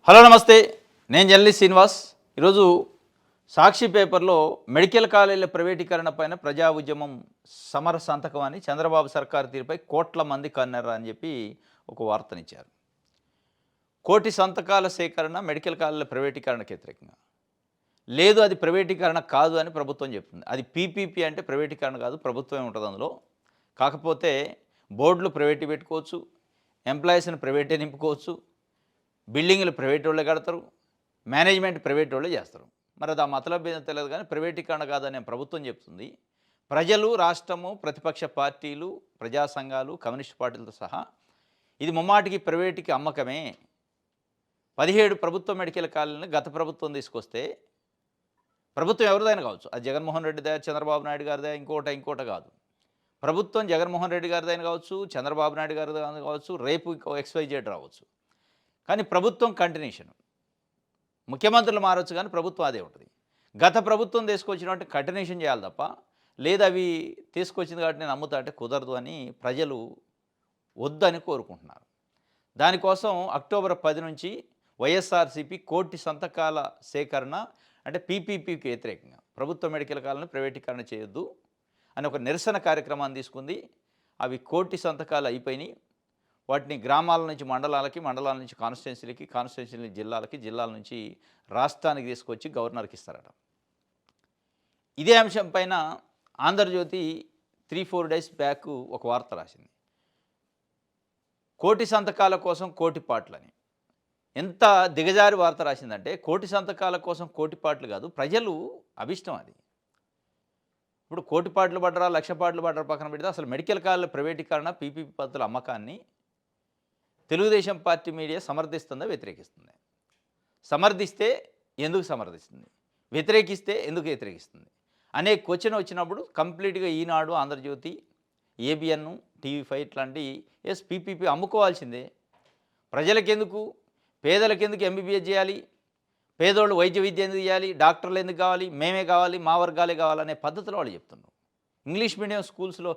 Hello నమస్తే, నేను journalist Srinivas. ఈరోజు సాక్షి పేపర్లో మెడికల్ కాలేజీల ప్రైవేటీకరణ పైన ప్రజా ఉద్యమం సమర సంతకం అని చంద్రబాబు సర్కారు తీరుపై కోట్ల మంది కన్నారు అని చెప్పి ఒక వార్తనిచ్చారు. కోటి సంతకాల సేకరణ మెడికల్ కాలేజీల ప్రైవేటీకరణకు వ్యతిరేకంగా లేదు, అది ప్రైవేటీకరణ కాదు అని ప్రభుత్వం చెప్తుంది. అది పీపీపీ అంటే ప్రైవేటీకరణ కాదు, ప్రభుత్వమే ఉంటుంది అందులో. కాకపోతే బోర్డులు ప్రైవేట్ పెట్టుకోవచ్చు, ఎంప్లాయీస్ని ప్రైవేటే నింపుకోవచ్చు, బిల్డింగ్లు ప్రైవేట్ వాళ్ళే కడతారు, మేనేజ్మెంట్ ప్రైవేట్ వాళ్ళే చేస్తారు. మరి అది ఆ మతలబ్ ఏదో తెలియదు కానీ ప్రైవేటీకరణ కాదని ప్రభుత్వం చెప్తుంది. ప్రజలు, రాష్ట్రము, ప్రతిపక్ష పార్టీలు, ప్రజా సంఘాలు, కమ్యూనిస్ట్ పార్టీలతో సహా ఇది ముమ్మాటికి ప్రైవేటుకి అమ్మకమే. 17 ప్రభుత్వ మెడికల్ కాలేజీలను గత ప్రభుత్వం తీసుకొస్తే, ప్రభుత్వం ఎవరిదైనా కావచ్చు, అది జగన్మోహన్ రెడ్డిదే, చంద్రబాబు నాయుడు గారిదే, ఇంకోట కాదు. ప్రభుత్వం జగన్మోహన్ రెడ్డి గారిదైనా కావచ్చు, చంద్రబాబు నాయుడు గారిది కావచ్చు, రేపు ఇంకో XYZ రావచ్చు. కానీ ప్రభుత్వం కంటిన్యూషన్. ముఖ్యమంత్రులు మారవచ్చు కానీ ప్రభుత్వం అదే ఉంటుంది. గత ప్రభుత్వం తీసుకొచ్చినట్టు కంటిన్యూషన్ చేయాలి తప్ప, లేదు అవి తీసుకొచ్చింది కాబట్టి నేను అమ్ముతా అంటే కుదరదు అని ప్రజలు వద్దని కోరుకుంటున్నారు. దానికోసం అక్టోబర్ 10 నుంచి వైఎస్ఆర్సీపీ కోటి సంతకాల సేకరణ అంటే పీపీపీకి వ్యతిరేకంగా ప్రభుత్వ మెడికల్ కాలేజీని ప్రైవేటీకరణ చేయొద్దు అని ఒక నిరసన కార్యక్రమాన్ని తీసుకుంది. అవి కోటి సంతకాలు అయిపోయినాయి. వాటిని గ్రామాల నుంచి మండలాలకి, మండలాల నుంచి కాన్స్టిట్యున్సీలకి, కాన్స్టిట్యున్సీ జిల్లాలకి, జిల్లాల నుంచి రాష్ట్రానికి తీసుకొచ్చి గవర్నర్కి ఇస్తారట. ఇదే అంశం పైన ఆంధ్రజ్యోతి 3-4 డేస్ బ్యాక్ ఒక వార్త రాసింది. కోటి సంతకాల కోసం కోటి పాటలని. ఎంత దిగజారి వార్త రాసిందంటే, కోటి సంతకాల కోసం కోటి పాటలు కాదు, ప్రజలు అభిష్టం అది. ఇప్పుడు కోటి పాటలు పడ్డరా, లక్ష పాటలు పడ్డరా పక్కన పెడితే అసలు మెడికల్ కాలేజీల ప్రైవేటీకరణ, పీపీపీ పద్ధతుల అమ్మకాన్ని తెలుగుదేశం పార్టీ మీడియా సమర్థిస్తుందా, వ్యతిరేకిస్తుంది? సమర్థిస్తే ఎందుకు సమర్థిస్తుంది, వ్యతిరేకిస్తే ఎందుకు వ్యతిరేకిస్తుంది అనే క్వశ్చన్ వచ్చినప్పుడు కంప్లీట్గా ఈనాడు, ఆంధ్రజ్యోతి, ఏబిఎన్, TV5 ఇట్లాంటి పీపీపీ అమ్ముకోవాల్సిందే. ప్రజలకెందుకు, పేదలకెందుకు ఎంబీబీఎస్ చేయాలి, పేదోళ్ళు వైద్య విద్య ఎందుకు చేయాలి, డాక్టర్లు ఎందుకు కావాలి, మేమే కావాలి, మా వర్గాలే కావాలనే పద్ధతిలో వాళ్ళు చెప్తున్నారు. ఇంగ్లీష్ మీడియం స్కూల్స్లో,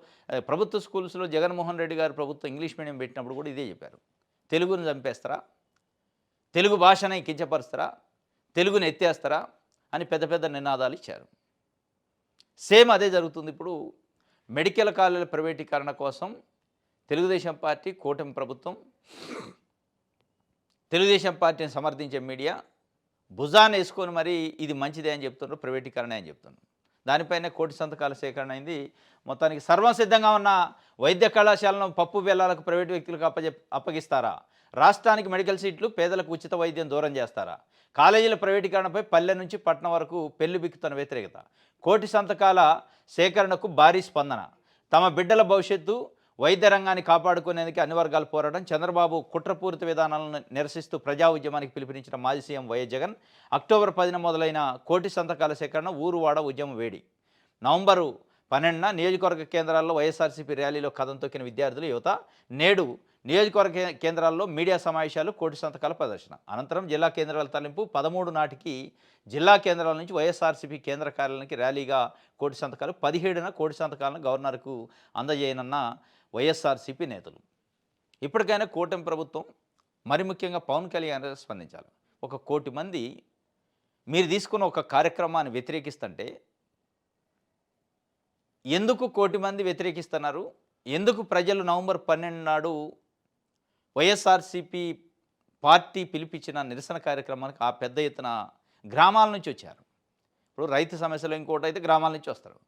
ప్రభుత్వ స్కూల్స్లో జగన్మోహన్ రెడ్డి గారు ప్రభుత్వం ఇంగ్లీష్ మీడియం పెట్టినప్పుడు కూడా ఇదే చెప్పారు. తెలుగుని చంపేస్తారా, తెలుగు భాషని కించపరుస్తారా, తెలుగుని ఎత్తేస్తారా అని పెద్ద పెద్ద నినాదాలు ఇచ్చారు. సేమ్ అదే జరుగుతుంది ఇప్పుడు. మెడికల్ కాలేజీల ప్రైవేటీకరణ కోసం తెలుగుదేశం పార్టీ, కూటమి ప్రభుత్వం, తెలుగుదేశం పార్టీని సమర్థించే మీడియా భుజాన్ని వేసుకొని మరి ఇది మంచిదే అని చెప్తున్నారు, ప్రైవేటీకరణ అని చెప్తున్నారు. దానిపైన కోటి సంతకాల సేకరణ అయింది. మొత్తానికి సర్వం సిద్ధంగా ఉన్న వైద్య కళాశాలను పప్పు బెల్లాలకు ప్రైవేటు వ్యక్తులకు అప్పగిస్తారా? రాష్ట్రానికి మెడికల్ సీట్లు, పేదలకు ఉచిత వైద్యం దూరం చేస్తారా? కాలేజీల ప్రైవేటీకరణపై పల్లె నుంచి పట్టణం వరకు పెళ్లి బిక్కుతున్న వ్యతిరేకత. కోటి సంతకాల సేకరణకు భారీ స్పందన. తమ బిడ్డల భవిష్యత్తు, వైద్య రంగాన్ని కాపాడుకునేందుకు అన్ని వర్గాలు పోరాటం. చంద్రబాబు కుట్రపూరిత విధానాలను నిరసిస్తూ ప్రజా ఉద్యమానికి పిలుపునిచ్చిన మాజీ సీఎం వైఎస్ జగన్. అక్టోబర్ 10న మొదలైన కోటి సంతకాల సేకరణ ఊరువాడ ఉద్యమం వేడి. నవంబరు 12న నియోజకవర్గ కేంద్రాల్లో వైఎస్ఆర్సీపీ ర్యాలీలో కథం తొక్కిన విద్యార్థులు, యువత. నేడు నియోజకవర్గ కేంద్రాల్లో మీడియా సమావేశాలు, కోటి సంతకాల ప్రదర్శన. అనంతరం జిల్లా కేంద్రాల తరలింపు. 13 నాటికి జిల్లా కేంద్రాల నుంచి వైఎస్ఆర్సీపీ కేంద్ర కార్యాలయానికి ర్యాలీగా కోటి సంతకాలు. 17న కోటి సంతకాలను గవర్నర్కు అందజేయనున్న వైఎస్ఆర్సీపీ నేతలు. ఇప్పటికైనా కూటమి ప్రభుత్వం, మరి ముఖ్యంగా పవన్ కళ్యాణ్ స్పందించాలి. 1 కోటి మంది మీరు తీసుకున్న ఒక కార్యక్రమాన్ని వ్యతిరేకిస్తుంటే ఎందుకు కోటి మంది వ్యతిరేకిస్తున్నారు? ఎందుకు ప్రజలు నవంబర్ 12 నాడు వైఎస్ఆర్సీపీ పార్టీ పిలిపించిన నిరసన కార్యక్రమానికి ఆ పెద్ద ఎత్తున గ్రామాల నుంచి వచ్చారు? ఇప్పుడు రైతు సమస్యలు ఇంకోటి అయితే గ్రామాల నుంచి వస్తారు.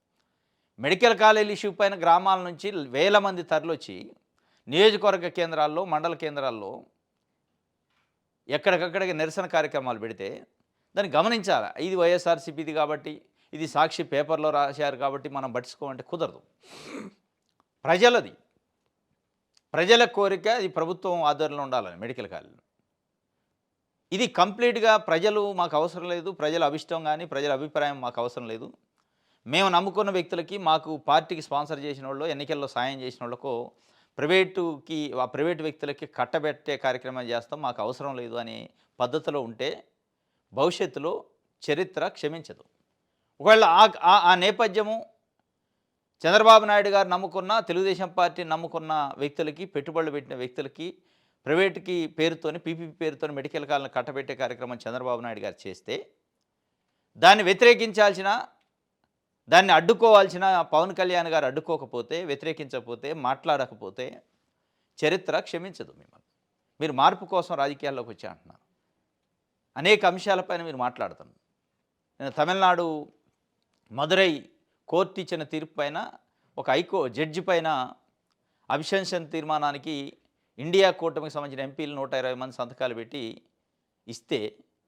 మెడికల్ కాలేజీ ఇష్యూ పైన గ్రామాల నుంచి వేల మంది తరలొచ్చి నియోజకవర్గ కేంద్రాల్లో, మండల కేంద్రాల్లో ఎక్కడికక్కడికి నిరసన కార్యక్రమాలు పెడితే దాన్ని గమనించాలి. ఇది వైఎస్ఆర్సీపీది కాబట్టి, ఇది సాక్షి పేపర్లో రాశారు కాబట్టి మనం పట్టించుకోమంటే కుదరదు. ప్రజలది, ప్రజల కోరిక, ఇది ప్రభుత్వం ఆధ్వర్యంలో ఉండాలని మెడికల్ కాలేజీలు. ఇది కంప్లీట్గా ప్రజలు మాకు అవసరం లేదు, ప్రజల అభిష్టం కానీ ప్రజల అభిప్రాయం మాకు అవసరం లేదు, మేము నమ్ముకున్న వ్యక్తులకి, మాకు పార్టీకి స్పాన్సర్ చేసిన వాళ్ళు, ఎన్నికల్లో సాయం చేసిన వాళ్ళకు ఆ ప్రైవేటు వ్యక్తులకి కట్టబెట్టే కార్యక్రమం చేస్తాం, మాకు అవసరం లేదు అనే పద్ధతిలో ఉంటే భవిష్యత్తులో చరిత్ర క్షమించదు. ఒకవేళ ఆ నేపథ్యము చంద్రబాబు నాయుడు గారు నమ్ముకున్న, తెలుగుదేశం పార్టీ నమ్ముకున్న వ్యక్తులకి, పెట్టుబడులు పెట్టిన వ్యక్తులకి ప్రైవేట్‌కి పేరుతోని పీపీపీ పేరుతోని మెడికల్ కాలేజ్‌ని కట్టబెట్టే కార్యక్రమం చంద్రబాబు నాయుడు గారు చేస్తే, దాన్ని వ్యతిరేకించాల్సిన, దాన్ని అడ్డుకోవాల్సిన పవన్ కళ్యాణ్ గారు అడ్డుకోకపోతే, వ్యతిరేకించకపోతే, మాట్లాడకపోతే చరిత్ర క్షమించదు మిమ్మల్ని. మీరు మార్పు కోసం రాజకీయాల్లోకి వచ్చా అంటున్నారు. అనేక అంశాలపైన మీరు మాట్లాడుతున్నారు. నేను తమిళనాడు మదురై కోర్టు ఇచ్చిన తీర్పు పైన ఒక జడ్జి పైన అభిశంసన తీర్మానానికి ఇండియా కూటమికి సంబంధించిన ఎంపీలు 120 మంది సంతకాలు పెట్టి ఇస్తే,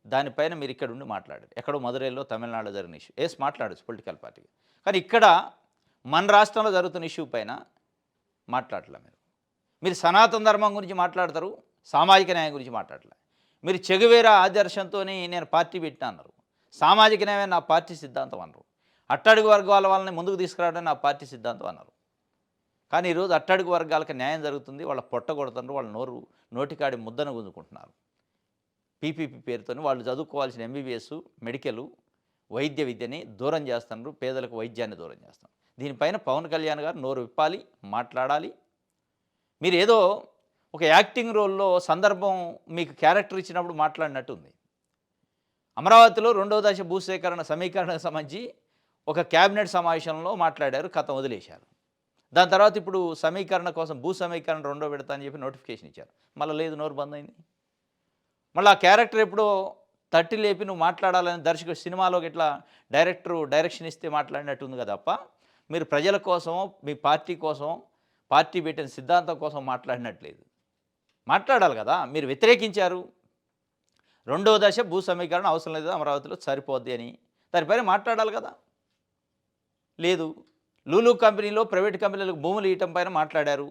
దానిపైన మీరు ఇక్కడ ఉండి మాట్లాడారు. ఎక్కడో మదురైలో తమిళనాడులో జరిగిన ఇష్యూ మాట్లాడచ్చు పొలిటికల్ పార్టీగా. కానీ ఇక్కడ మన రాష్ట్రంలో జరుగుతున్న ఇష్యూ పైన మాట్లాడలే మీరు. మీరు సనాతన ధర్మం గురించి మాట్లాడతారు, సామాజిక న్యాయం గురించి మాట్లాడలే. మీరు చెగువేరా ఆదర్శంతో నేను పార్టీ పెట్టినా అన్నారు. సామాజిక న్యాయం నా పార్టీ సిద్ధాంతం అన్నారు. అట్టడుగు వర్గాల వాళ్ళని ముందుకు తీసుకురావడం నా పార్టీ సిద్ధాంతం అన్నారు. కానీ ఈరోజు అట్టడుగు వర్గాలకు న్యాయం జరుగుతుంది, వాళ్ళ పొట్ట కొడుతున్నారు, వాళ్ళ నోటికాడి ముద్దను గుంజుకుంటున్నారు. పీపీపీ పేరుతో వాళ్ళు చదువుకోవాల్సిన ఎంబీబీఎస్, మెడికల్, వైద్య విద్యని దూరం చేస్తున్నారు, పేదలకు వైద్యాన్ని దూరం చేస్తున్నారు. దీనిపైన పవన్ కళ్యాణ్ గారు నోరు విప్పాలి, మాట్లాడాలి. మీరు ఏదో ఒక యాక్టింగ్ రోల్లో సందర్భం మీకు క్యారెక్టర్ ఇచ్చినప్పుడు మాట్లాడినట్టుంది. అమరావతిలో 2వ దశ సమీకరణకు సంబంధించి ఒక క్యాబినెట్ సమావేశంలో మాట్లాడారు, కథం వదిలేశారు. దాని తర్వాత ఇప్పుడు సమీకరణ కోసం భూ సమీకరణ 2వ విడత అని చెప్పి నోటిఫికేషన్ ఇచ్చారు. మళ్ళీ లేదు, నోరు బంద్ అయింది. మళ్ళీ ఆ క్యారెక్టర్ ఎప్పుడో తట్టి లేపి నువ్వు మాట్లాడాలని దర్శకుడు సినిమాలోకి ఇట్లా డైరెక్షన్ ఇస్తే మాట్లాడినట్టు ఉంది కదా తప్ప, మీరు ప్రజల కోసం, మీ పార్టీ కోసం, పార్టీ పెట్టిన సిద్ధాంతం కోసం మాట్లాడినట్లేదు. మాట్లాడాలి కదా. మీరు వ్యతిరేకించారు, 2వ దశ భూ సమీకరణ అవసరం లేదు, అమరావతిలో సరిపోద్ది అని దానిపైన మాట్లాడాలి కదా. లేదు, లూలు కంపెనీలో ప్రైవేట్ కంపెనీలకు భూములు ఇవ్వటం పైన మాట్లాడారు.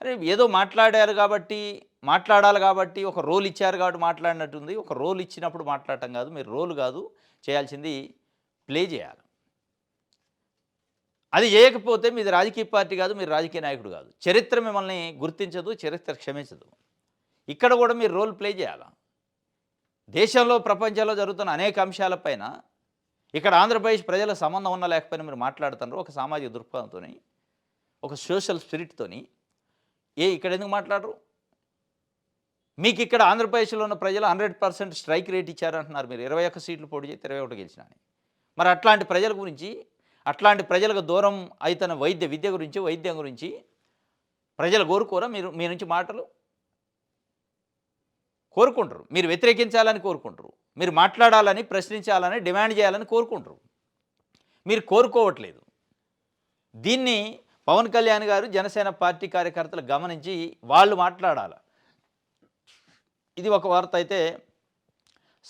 అరే ఏదో మాట్లాడారు కాబట్టి, మాట్లాడాలి కాబట్టి, ఒక రోల్ ఇచ్చారు కాబట్టి మాట్లాడినట్టుంది. ఒక రోల్ ఇచ్చినప్పుడు మాట్లాడటం కాదు, మీరు రోల్ కాదు చేయాల్సింది, ప్లే చేయాలి. అది చేయకపోతే మీది రాజకీయ పార్టీ కాదు, మీరు రాజకీయ నాయకుడు కాదు. చరిత్ర మిమ్మల్ని గుర్తించదు, చరిత్ర క్షమించదు. ఇక్కడ కూడా మీరు రోల్ ప్లే చేయాలి. దేశంలో, ప్రపంచంలో జరుగుతున్న అనేక అంశాలపైన ఇక్కడ ఆంధ్రప్రదేశ్ ప్రజల సంబంధం ఉన్నా లేకపోయినా మీరు మాట్లాడుతున్నారు ఒక సామాజిక దృక్పథంతో, ఒక సోషల్ స్పిరిట్తోని. ఇక్కడ ఎందుకు మాట్లాడరు? మీకు ఇక్కడ ఆంధ్రప్రదేశ్లో ఉన్న ప్రజలు 100% స్ట్రైక్ రేట్ ఇచ్చారంటున్నారు. మీరు 21 సీట్లు పోటీ చేస్తే 21 గెలిచినా అని. మరి అట్లాంటి ప్రజల గురించి, అట్లాంటి ప్రజలకు దూరం అవుతున్న విద్య గురించి, వైద్యం గురించి ప్రజలు కోరుకోరా? మీ నుంచి మాటలు కోరుకుంటారు. మీరు వ్యతిరేకించాలని కోరుకుంటారు, మీరు మాట్లాడాలని, ప్రశ్నించాలని, డిమాండ్ చేయాలని కోరుకుంటారు. మీరు కోరుకోవట్లేదు. దీన్ని పవన్ కళ్యాణ్ గారు, జనసేన పార్టీ కార్యకర్తలు గమనించి వాళ్ళు మాట్లాడాలి. ఇది ఒక వార్త అయితే,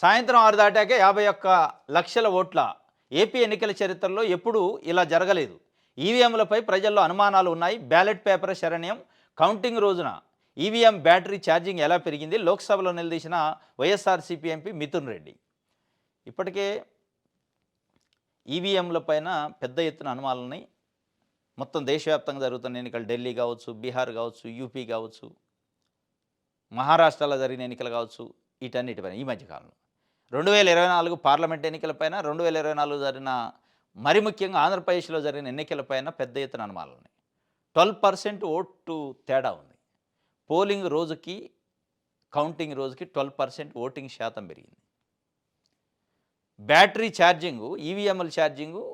సాయంత్రం 6 దాటాకే 51 లక్షల ఓట్ల ఏపీ ఎన్నికల చరిత్రలో ఎప్పుడూ ఇలా జరగలేదు. ఈవీఎంలపై ప్రజల్లో అనుమానాలు ఉన్నాయి. బ్యాలెట్ పేపర్ శరణ్యం. కౌంటింగ్ రోజున ఈవీఎం బ్యాటరీ ఛార్జింగ్ ఎలా పెరిగింది? లోక్సభలో నిలదీసిన వైఎస్ఆర్సీపీ ఎంపీ మిథున్ రెడ్డి. ఇప్పటికే ఈవీఎంల పైన పెద్ద ఎత్తున అనుమానాలని, మొత్తం దేశవ్యాప్తంగా జరుగుతున్న ఎన్నికలు, ఢిల్లీ కావచ్చు, బీహార్ కావచ్చు, యూపీ కావచ్చు, మహారాష్ట్రలో జరిగిన ఎన్నికలు కావచ్చు, వీటన్నిటిపైన ఈ మధ్యకాలంలో 2024 పార్లమెంట్ ఎన్నికలపైన, 2024 జరిగిన, మరి ముఖ్యంగా ఆంధ్రప్రదేశ్లో జరిగిన ఎన్నికలపైన పెద్ద ఎత్తున అనుమానాలు ఉన్నాయి. 12% ఓటు తేడా ఉంది. పోలింగ్ రోజుకి, కౌంటింగ్ రోజుకి 12% ఓటింగ్ శాతం పెరిగింది. బ్యాటరీ ఛార్జింగు, ఈవీఎంల ఛార్జింగు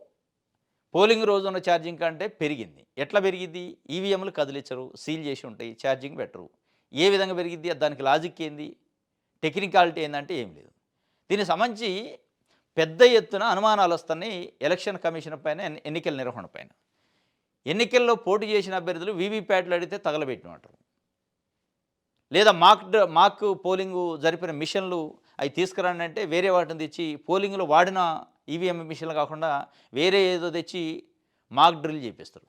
పోలింగ్ రోజు ఉన్న ఛార్జింగ్ కంటే పెరిగింది. ఎట్లా పెరిగింది? ఈవీఎంలు కదిలించరు, సీల్ చేసి ఉంటాయి, ఛార్జింగ్ పెట్టరు. ఏ విధంగా పెరిగిద్ది? దానికి లాజిక్ ఏంది, టెక్నికాలిటీ ఏంటంటే ఏం లేదు. దీనికి సంబంధించి పెద్ద ఎత్తున అనుమానాలు వస్తున్నాయి ఎలక్షన్ కమిషన్ పైన, ఎన్నికల నిర్వహణ పైన. ఎన్నికల్లో పోటీ చేసిన అభ్యర్థులు వీవీప్యాట్లు అడిగితే తగలబెట్టినట్టు, లేదా మాక్ పోలింగు జరిపిన మిషన్లు అవి తీసుకురండి అంటే వేరే వాటిని తెచ్చి, పోలింగ్లో వాడిన ఈవీఎం మిషన్లు కాకుండా వేరే ఏదో తెచ్చి మాక్ డ్రిల్ చేపిస్తారు.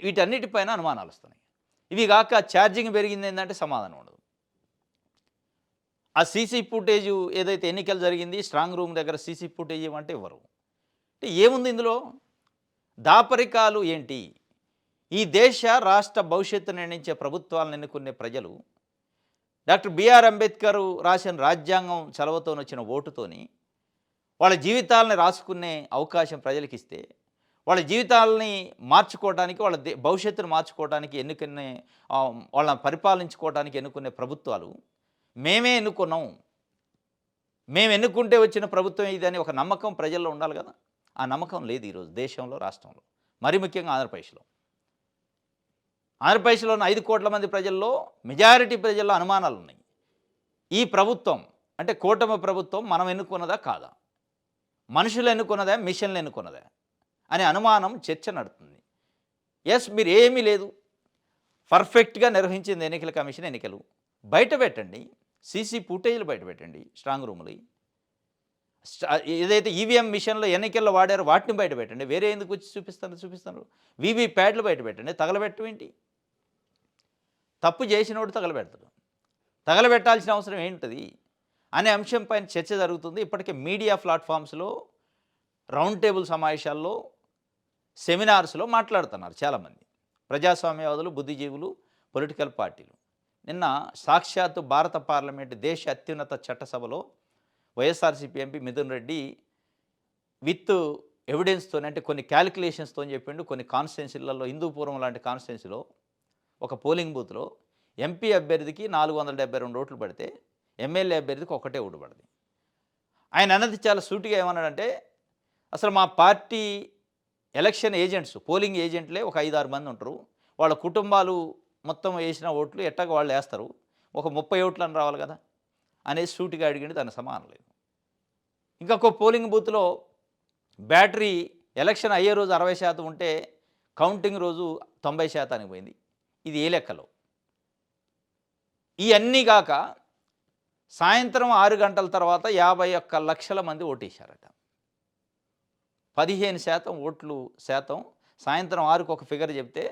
వీటన్నిటిపైన అనుమానాలు వస్తున్నాయి. ఇవి కాక ఛార్జింగ్ పెరిగింది ఏంటంటే సమాధానం ఉండదు. ఆ సీసీ ఫుటేజ్ ఏదైతే ఎన్నికలు జరిగింది, స్ట్రాంగ్ రూమ్ దగ్గర సీసీ ఫుటేజ్ ఇవ్వమంటే ఇవ్వరు. అంటే ఏముంది ఇందులో? దాపరికాలు ఏంటి? ఈ దేశ రాష్ట్ర భవిష్యత్తు నిర్ణయించే ప్రభుత్వాలను ఎన్నుకునే ప్రజలు డాక్టర్ బిఆర్ అంబేద్కర్ రాసిన రాజ్యాంగం చలవతోనొచ్చిన ఓటుతోని వాళ్ళ జీవితాలను రాసుకునే అవకాశం ప్రజలకు ఇస్తే, వాళ్ళ జీవితాలని మార్చుకోవడానికి, వాళ్ళ భవిష్యత్తును మార్చుకోవడానికి వాళ్ళని పరిపాలించుకోవడానికి ఎన్నుకునే ప్రభుత్వాలు మేమే ఎన్నుకున్నాం, మేము ఎన్నుకుంటే వచ్చిన ప్రభుత్వం ఇదని ఒక నమ్మకం ప్రజల్లో ఉండాలి కదా. ఆ నమ్మకం లేదు ఈరోజు దేశంలో, రాష్ట్రంలో, మరీ ముఖ్యంగా ఆంధ్రప్రదేశ్లో. ఆంధ్రప్రదేశ్లోని 5 కోట్ల మంది ప్రజల్లో మెజారిటీ ప్రజల్లో అనుమానాలు ఉన్నాయి. ఈ ప్రభుత్వం అంటే కూటమి ప్రభుత్వం మనం ఎన్నుకున్నదా కాదా, మనుషులు ఎన్నుకున్నదా, మిషన్లు ఎన్నుకున్నదా అనే అనుమానం, చర్చ నడుతుంది. మీరు ఏమీ లేదు, పర్ఫెక్ట్గా నిర్వహించింది ఎన్నికల కమిషన్. ఎన్నికలు బయట పెట్టండి, సీసీ ఫుటేజ్లు బయట పెట్టండి, స్ట్రాంగ్ రూములు ఏదైతే ఈవీఎం మిషన్లో ఎన్నికల్లో వాడారో వాటిని బయట పెట్టండి. వేరే ఎందుకు వచ్చి చూపిస్తారు. వీవీ ప్యాడ్లు బయట పెట్టండి. తగలబెట్టమేంటి? తప్పు చేసినోడు తగలబెడతాడు. తగలబెట్టాల్సిన అవసరం ఏంటిది అనే అంశం పైన చర్చ జరుగుతుంది. ఇప్పటికే మీడియా ప్లాట్ఫామ్స్లో, రౌండ్ టేబుల్ సమావేశాల్లో, సెమినార్స్లో మాట్లాడుతున్నారు చాలామంది ప్రజాస్వామ్యవాదులు, బుద్ధిజీవులు, పొలిటికల్ పార్టీలు. నిన్న సాక్షాత్తు భారత పార్లమెంటు దేశ అత్యున్నత చట్టసభలో వైఎస్ఆర్సీపీ ఎంపీ మిథున్ రెడ్డి విత్ ఎవిడెన్స్తో, అంటే కొన్ని క్యాలిక్యులేషన్స్తో చెప్పిండు. కొన్ని కాన్స్టిట్యున్సీలలో, హిందూపురం లాంటి కాన్స్టిట్యున్సీలో ఒక పోలింగ్ బూత్లో ఎంపీ అభ్యర్థికి 472 ఓట్లు పడితే ఎమ్మెల్యే అభ్యర్థికి ఒకటే ఓటు పడింది. ఆయన అన్నది చాలా సూటిగా ఏమన్నాడంటే, అసలు మా పార్టీ ఎలక్షన్ ఏజెంట్స్, పోలింగ్ ఏజెంట్లే ఒక 5-6 మంది ఉంటారు. వాళ్ళ కుటుంబాలు మొత్తం వేసిన ఓట్లు ఎట్టగా వాళ్ళు వేస్తారు, ఒక 30 ఓట్లని రావాలి కదా అనేది సూటిగా అడిగింది. దాని సమానం లేదు. ఇంకొక పోలింగ్ బూత్లో బ్యాటరీ ఎలక్షన్ అయ్యే రోజు 60% ఉంటే కౌంటింగ్ రోజు 90% పోయింది. ఇది ఏ లెక్కలో? ఇవన్నీ కాక సాయంత్రం 6 గంటల తర్వాత 51 లక్షల మంది ఓటేశారట. 15% ఓట్లు శాతం సాయంత్రం 6కు ఒక ఫిగర్ చెప్తే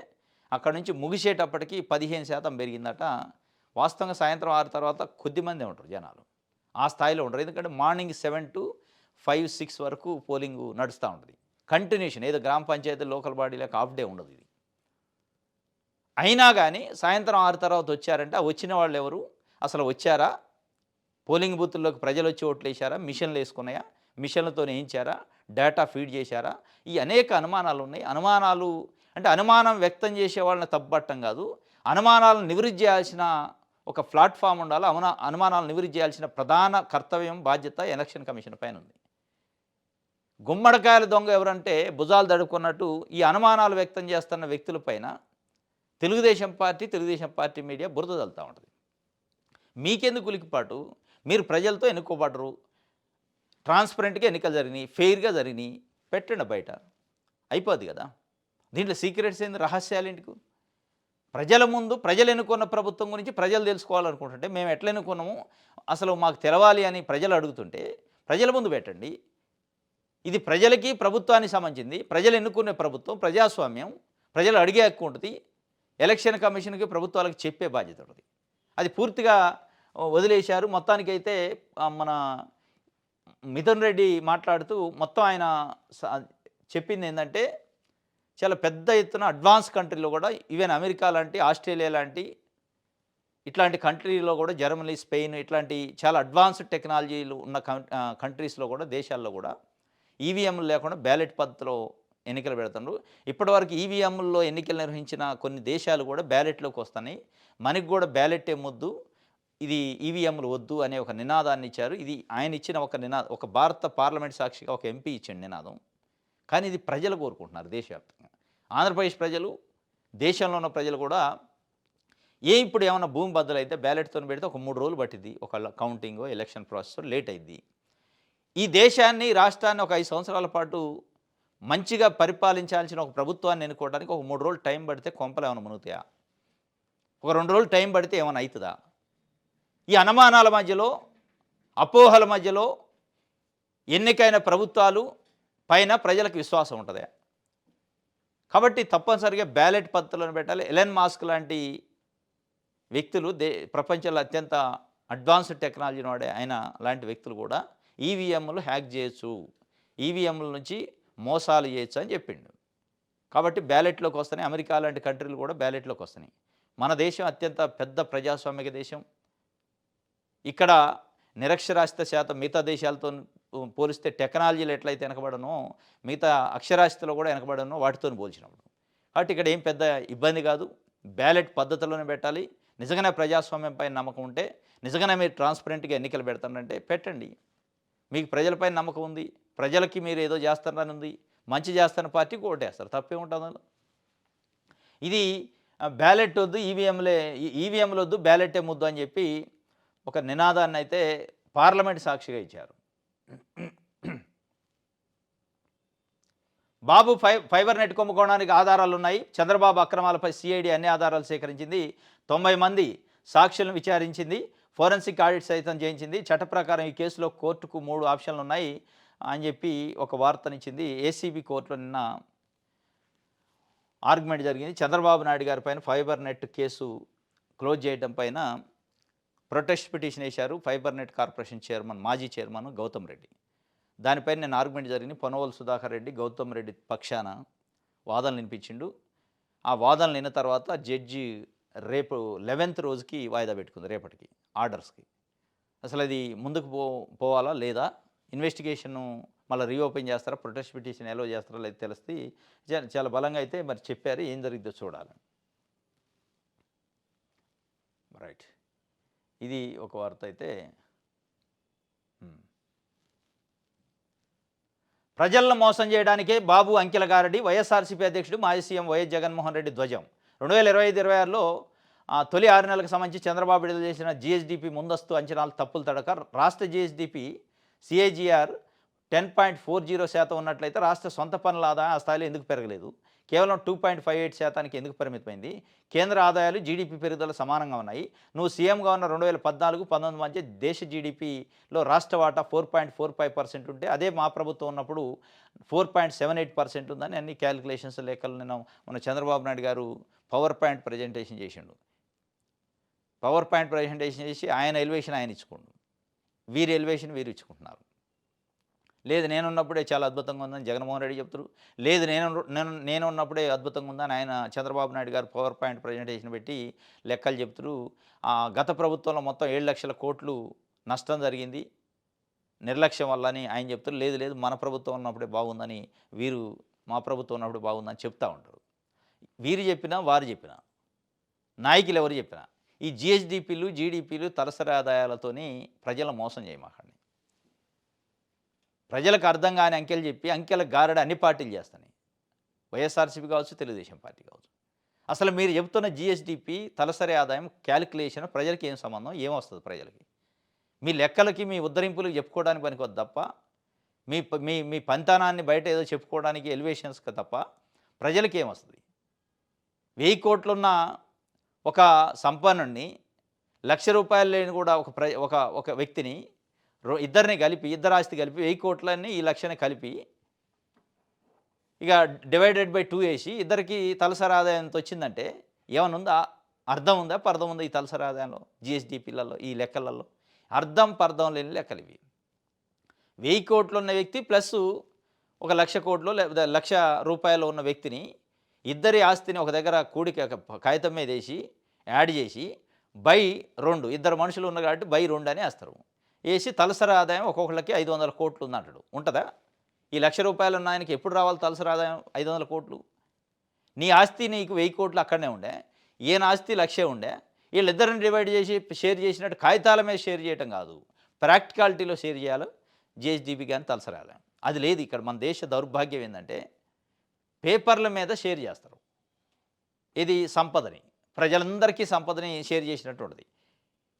అక్కడ నుంచి ముగిసేటప్పటికి 15% పెరిగిందట. వాస్తవంగా సాయంత్రం 6 తర్వాత కొద్దిమంది ఉంటారు జనాలు, ఆ స్థాయిలో ఉంటారు. ఎందుకంటే మార్నింగ్ 7 to 5, 6 వరకు పోలింగ్ నడుస్తూ ఉంటుంది కంటిన్యూషన్. ఏదో గ్రామ పంచాయతీ, లోకల్ బాడీ లేక హాఫ్ డే ఉండదు ఇది. అయినా కానీ సాయంత్రం 6 తర్వాత వచ్చారంటే, ఆ వచ్చిన వాళ్ళు ఎవరు, అసలు వచ్చారా, పోలింగ్ బూత్ల్లోకి ప్రజలు వచ్చి ఓట్లు వేసారా, మిషన్లు వేసుకున్నాయా, మిషన్లతో వేయించారా, డేటా ఫీడ్ చేశారా, ఈ అనేక అనుమానాలు ఉన్నాయి. అనుమానాలు అంటే అనుమానం వ్యక్తం చేసే వాళ్ళని తప్పట్టం కాదు, అనుమానాలను నివృత్తి చేయాల్సిన ఒక ప్లాట్ఫామ్ ఉండాలి. అనుమానాలను నివృత్తి చేయాల్సిన ప్రధాన కర్తవ్యం, బాధ్యత ఎలక్షన్ కమిషన్ పైన ఉంది. గుమ్మడికాయల దొంగ ఎవరంటే భుజాలు దడుకున్నట్టు ఈ అనుమానాలు వ్యక్తం చేస్తున్న వ్యక్తులపైన తెలుగుదేశం పార్టీ మీడియా బురద చల్లుతూ ఉంటుంది. మీకెందుకు ఉలికిపాటు? మీరు ప్రజలతో ఎన్నుకోబడరు, ట్రాన్స్పరెంట్గా ఎన్నికలు జరిగినాయి, ఫెయిర్గా జరిగినాయి, పెట్టండి బయట, అయిపోద్ది కదా. దీంట్లో సీక్రెట్స్ ఏంది, రహస్యాలు ఏంటికు? ప్రజల ముందు ప్రజలు ఎన్నుకున్న ప్రభుత్వం గురించి ప్రజలు తెలుసుకోవాలనుకుంటుంటే, మేము ఎట్లా ఎన్నుకున్నాము అసలు మాకు తెలవాలి అని ప్రజలు అడుగుతుంటే ప్రజల ముందు పెట్టండి. ఇది ప్రజలకి, ప్రభుత్వానికి సంబంధించింది. ప్రజలు ఎన్నుకునే ప్రభుత్వం, ప్రజాస్వామ్యం, ప్రజలు అడిగే హక్కు ఉంటుంది. ఎలక్షన్ కమిషన్కి, ప్రభుత్వాలకు చెప్పే బాధ్యత ఉంటుంది. అది పూర్తిగా వదిలేశారు. మొత్తానికైతే మన మిథున్ రెడ్డి మాట్లాడుతూ మొత్తం ఆయన చెప్పింది ఏంటంటే, చాలా పెద్ద ఎత్తున అడ్వాన్స్ కంట్రీలో కూడా, ఈవెన్ అమెరికా లాంటి, ఆస్ట్రేలియా లాంటి ఇట్లాంటి కంట్రీలో కూడా, జర్మనీ, స్పెయిన్ ఇట్లాంటి చాలా అడ్వాన్స్డ్ టెక్నాలజీలు ఉన్న కంట్రీస్లో కూడా, దేశాల్లో కూడా ఈవీఎంలు లేకుండా బ్యాలెట్ పద్ధతిలో ఎన్నికలు పెడుతున్నారు. ఇప్పటివరకు ఈవీఎంల్లో ఎన్నికలు నిర్వహించిన కొన్ని దేశాలు కూడా బ్యాలెట్లోకి వస్తున్నాయి. మనకి కూడా బ్యాలెట్ ముద్దు, ఇది ఈవీఎంలు వద్దు అనే ఒక నినాదాన్ని ఇచ్చారు. ఇది ఆయన ఇచ్చిన ఒక భారత పార్లమెంట్ సాక్షిగా ఒక ఎంపీ ఇచ్చిన నినాదం. కానీ ఇది ప్రజలు కోరుకుంటున్నారు దేశవ్యాప్తంగా. ఆంధ్రప్రదేశ్ ప్రజలు, దేశంలో ఉన్న ప్రజలు కూడా ఇప్పుడు ఏమైనా భూమి బద్దలైతే బ్యాలెట్తో పెడితే ఒక 3 రోజులు పట్టింది, ఒక కౌంటింగ్, ఎలక్షన్ ప్రాసెస్ లేట్ అయింది. ఈ దేశాన్ని, రాష్ట్రాన్ని ఒక 5 సంవత్సరాల పాటు మంచిగా పరిపాలించాల్సిన ఒక ప్రభుత్వాన్ని ఎన్నుకోవడానికి ఒక 3 రోజులు టైం పడితే కొంపలు ఏమైనా మునుగుతాయా? ఒక 2 రోజులు టైం పడితే ఏమైనా అవుతుందా? ఈ అనుమానాల మధ్యలో, అపోహల మధ్యలో ఎన్నికైన ప్రభుత్వాలు పైన ప్రజలకు విశ్వాసం ఉంటుందా? కాబట్టి తప్పనిసరిగా బ్యాలెట్ పద్ధతులను పెట్టాలి. ఎలన్ మాస్క్ లాంటి వ్యక్తులు, ప్రపంచంలో అత్యంత అడ్వాన్స్డ్ టెక్నాలజీని వాడే ఆయన లాంటి వ్యక్తులు కూడా ఈవీఎంలు హ్యాక్ చేయొచ్చు, ఈవీఎంల నుంచి మోసాలు చేయొచ్చు అని చెప్పిండు. కాబట్టి బ్యాలెట్లోకి వస్తున్నాయి. అమెరికా లాంటి కంట్రీలు కూడా బ్యాలెట్లోకి వస్తున్నాయి. మన దేశం అత్యంత పెద్ద ప్రజాస్వామిక దేశం. ఇక్కడ నిరక్షరాస్యత శాతం మిగతా దేశాలతో పోలిస్తే టెక్నాలజీలో ఎట్లయితే వెనకబడనో మిగతా అక్షరాస్యతలో కూడా వెనకబడనో వాటితో పోల్చినప్పుడు. కాబట్టి ఇక్కడ ఏం పెద్ద ఇబ్బంది కాదు. బ్యాలెట్ పద్ధతిలోనే పెట్టాలి. నిజంగానే ప్రజాస్వామ్యం పైన నమ్మకం ఉంటే, నిజంగానే మీరు ట్రాన్స్పరెంట్గా ఎన్నికలు పెడతానంటే పెట్టండి. మీకు ప్రజలపైన నమ్మకం ఉంది, ప్రజలకి మీరు ఏదో చేస్తారని ఉంది, మంచి చేస్తున్న పార్టీకి ఓటేస్తారు, తప్పే ఉంటుంది అందులో. ఇది బ్యాలెట్ వద్దు, ఈవీఎంలు వద్దు, బ్యాలెటే ముద్దు అని చెప్పి ఒక నినాదాన్ని అయితే పార్లమెంట్ సాక్షిగా ఇచ్చారు. బాబు ఫైబర్ నెట్ కుంభకోణానికి ఆధారాలు ఉన్నాయి. చంద్రబాబు అక్రమాలపై సిఐడి అన్ని ఆధారాలు సేకరించింది. 90 మంది సాక్షులను విచారించింది. ఫోరెన్సిక్ ఆడిట్ సైతం చేయించింది. చట్ట ప్రకారం ఈ కేసులో కోర్టుకు 3 ఆప్షన్లు ఉన్నాయి అని చెప్పి ఒక వార్తనిచ్చింది. ఏసీబీ కోర్టులో నిన్న ఆర్గ్యుమెంట్ జరిగింది. చంద్రబాబు నాయుడు గారి పైన ఫైబర్ నెట్ కేసు క్లోజ్ చేయడం పైన ప్రొటెస్ట్ పిటిషన్ వేశారు ఫైబర్ నెట్ కార్పొరేషన్ మాజీ చైర్మన్ గౌతమ్ రెడ్డి. దానిపైన నేను ఆర్గ్యుమెంట్ జరిగింది. పొన్నవోలు సుధాకర్ రెడ్డి గౌతమ్ రెడ్డి పక్షాన వాదనలు వినిపించిండు. ఆ వాదనలు విన్న తర్వాత జడ్జి రేపు 11th రోజుకి వాయిదా పెట్టుకుంది, రేపటికి ఆర్డర్స్కి. అసలు అది ముందుకు పోవాలా లేదా, ఇన్వెస్టిగేషన్ మళ్ళీ రీఓపెన్ చేస్తారా, ప్రొటెస్ట్ పిటిషన్ ఎలో చేస్తారా లేదా తెలిస్తే చాలా బలంగా అయితే మరి చెప్పారు. ఏం జరిగిద్దో చూడాలి. రైట్, ఇది ఒక వార్త అయితే. ప్రజలను మోసం చేయడానికే బాబు అంకెల గారడి వైఎస్ఆర్సీపీ అధ్యక్షుడు మాజీ సీఎం వైఎస్ జగన్మోహన్ రెడ్డి ధ్వజం. 2025-26లో తొలి 6 నెలలకు సంబంధించి చంద్రబాబు విడుదల చేసిన జీఎస్డీపీ ముందస్తు అంచనాలు తప్పులు తడక రాష్ట్ర జీఎస్డీపీ సిఏజీఆర్ 10.40% ఉన్నట్లయితే రాష్ట్ర సొంత పనుల ఆదాయం ఆ స్థాయిలో ఎందుకు పెరగలేదు? కేవలం 2.58% ఎందుకు పరిమితమైంది? కేంద్ర ఆదాయాలు జీడీపీ పెరుగుదల సమానంగా ఉన్నాయి. నువ్వు సీఎంగా ఉన్న 2014-19 మధ్య దేశ జీడీపీలో రాష్ట్ర వాటా 4.45% ఉంటే, అదే మా ప్రభుత్వం ఉన్నప్పుడు 4.78% ఉందని అన్ని క్యాలిక్యులేషన్స్ లెక్కలు నేను మన చంద్రబాబు నాయుడు గారు పవర్ పాయింట్ ప్రజెంటేషన్ చేసిండు. పవర్ పాయింట్ ప్రజెంటేషన్ చేసి ఆయన ఎలివేషన్ ఆయన ఇచ్చుకోండు, వీరి ఎలివేషన్ వీరు ఇచ్చుకుంటున్నారు. లేదు నేనున్నప్పుడే చాలా అద్భుతంగా ఉందని జగన్మోహన్ రెడ్డి చెప్తారు. లేదు నేను ఉన్నప్పుడే అద్భుతంగా ఉందని ఆయన చంద్రబాబు నాయుడు గారు పవర్ పాయింట్ ప్రజెంటేషన్ పెట్టి లెక్కలు చెప్తారు. గత ప్రభుత్వంలో మొత్తం 7 లక్షల కోట్లు నష్టం జరిగింది నిర్లక్ష్యం వల్ల అని ఆయన చెప్తారు. లేదు మన ప్రభుత్వం ఉన్నప్పుడే బాగుందని, వీరు మా ప్రభుత్వం ఉన్నప్పుడు బాగుందని చెప్తూ ఉంటారు. వీరు చెప్పినా వారు చెప్పినా, నాయకులు ఎవరు చెప్పినా ఈ జిఎస్డిపిలు జీడిపిలు తలసరి ఆదాయాలతోని ప్రజలను మోసం చేయమాకండి. ప్రజలకు అర్థం కాని అంకెలు చెప్పి అంకెల గారడి అన్ని పార్టీలు చేస్తాయి. వైఎస్ఆర్సీపీ కావచ్చు, తెలుగుదేశం పార్టీ కావచ్చు. అసలు మీరు చెబుతున్న జిఎస్డిపి తలసరి ఆదాయం క్యాలిక్యులేషన్ ప్రజలకి ఏం సంబంధం, ఏమొస్తుంది ప్రజలకి? మీ లెక్కలకి మీ ఉద్ధరింపులకు చెప్పుకోవడానికి పనికొద్దు తప్ప, మీ మీ మీ పంతానాన్ని బయట ఏదో చెప్పుకోవడానికి ఎలివేషన్స్కి తప్ప ప్రజలకి ఏమొస్తుంది? 1000 కోట్లున్న ఒక సంపన్నుడిని, ₹1,00,000 లేని కూడా ఒక వ్యక్తిని, ఇద్దరిని కలిపి, ఇద్దరు ఆస్తి కలిపి 1000 కోట్లని ఈ లక్షని కలిపి ఇక డివైడెడ్ బై 2 వేసి ఇద్దరికి తలసరి ఆదాయం ఎంత వచ్చిందంటే ఏమైనా ఉందా? అర్థం ఉందా, పర్థం ఉందా? ఈ తలసరి ఆదాయంలో జిఎస్డిపిలలో ఈ లెక్కలలో అర్థం పర్థం లేని లెక్కలు ఇవి. 1000 కోట్లు ఉన్న వ్యక్తి ప్లస్ ఒక 1,00,000 కోట్లు లేదా ₹1,00,000 ఉన్న వ్యక్తిని, ఇద్దరి ఆస్తిని ఒక దగ్గర కూడిక కాగితం మీద వేసి యాడ్ చేసి బై 2, ఇద్దరు మనుషులు ఉన్నారు కాబట్టి బై 2 అని వేస్తారు. వేసి తలసరి ఆదాయం ఒక్కొక్కరికి 500 కోట్లు ఉందంటాడు. ఉంటుందా? ఈ ₹1,00,000 ఉన్న ఆయనకి ఎప్పుడు రావాలి తలసరి ఆదాయం 500 కోట్లు? నీ ఆస్తి నీకు 1000 కోట్లు అక్కడనే ఉండే, ఈయన ఆస్తి 1,00,000 ఉండే. వీళ్ళిద్దరిని డివైడ్ చేసి షేర్ చేసినట్టు కాగితాల మీద షేర్ చేయటం కాదు, ప్రాక్టికాలిటీలో షేర్ చేయాలి జిఎస్డిపి కానీ తలసరి ఆదాయం. అది లేదు ఇక్కడ. మన దేశ దౌర్భాగ్యం ఏంటంటే పేపర్ల మీద షేర్ చేస్తారు. ఇది సంపదని, ప్రజలందరికీ సంపదని షేర్ చేసినట్టు ఉంటుంది.